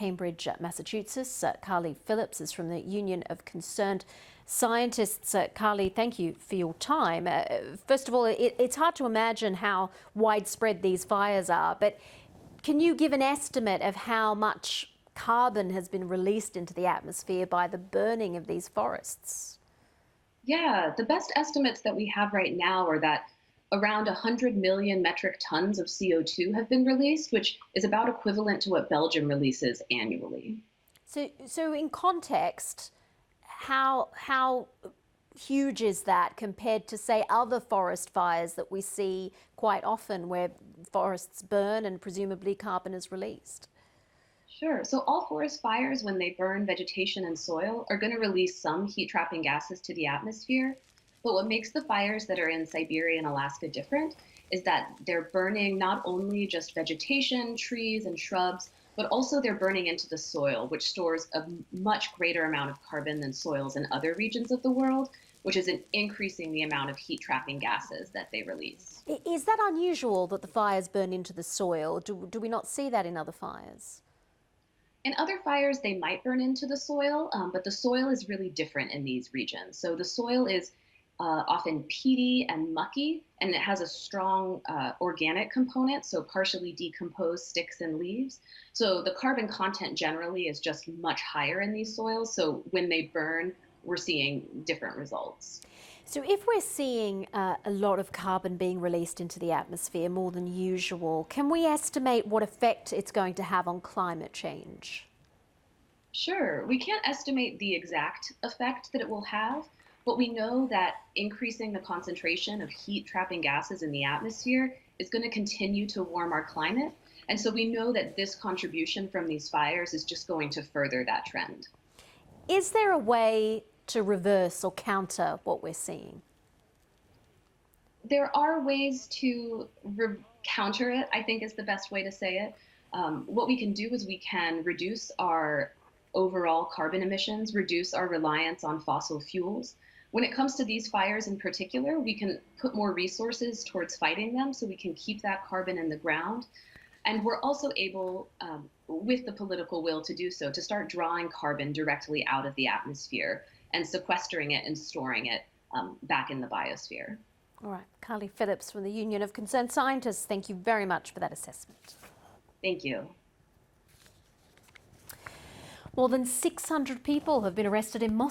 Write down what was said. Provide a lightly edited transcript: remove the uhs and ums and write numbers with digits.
Cambridge, Massachusetts. Carly Phillips is from the Union of Concerned Scientists. Carly, thank you for your time. First of all, it's hard to imagine how widespread these fires are, but can you give an estimate of how much carbon has been released into the atmosphere by the burning of these forests? Yeah, the best estimates that we have right now are that around 100 million metric tons of CO2 have been released, which is about equivalent to what Belgium releases annually. So in context, how huge is that compared to, say, other forest fires that we see quite often where forests burn and presumably carbon is released? Sure. So, all forest fires, when they burn vegetation and soil, are going to release some heat trapping gases to the atmosphere. But what makes the fires that are in Siberia and Alaska different is that they're burning not only just vegetation, trees, and shrubs, but also they're burning into the soil, which stores a much greater amount of carbon than soils in other regions of the world, which is increasing the amount of heat trapping gases that they release. Is that unusual that the fires burn into the soil? Do we not see that in other fires? In other fires, they might burn into the soil, but the soil is really different in these regions. So the soil is often peaty and mucky, and it has a strong organic component, so partially decomposed sticks and leaves. So the carbon content generally is just much higher in these soils. So when they burn, we're seeing different results. So if we're seeing a lot of carbon being released into the atmosphere, more than usual, can we estimate what effect it's going to have on climate change? Sure, we can't estimate the exact effect that it will have, but we know that increasing the concentration of heat trapping gases in the atmosphere is going to continue to warm our climate. And so we know that this contribution from these fires is just going to further that trend. Is there a way to reverse or counter what we're seeing? There are ways to counter it, I think is the best way to say it. What we can do is we can reduce our overall carbon emissions, reduce our reliance on fossil fuels. When it comes to these fires in particular, we can put more resources towards fighting them so we can keep that carbon in the ground. And we're also able, with the political will to do so, to start drawing carbon directly out of the atmosphere and sequestering it and storing it back in the biosphere. All right, Carly Phillips from the Union of Concerned Scientists, thank you very much for that assessment. Thank you. More than 600 people have been arrested in Moscow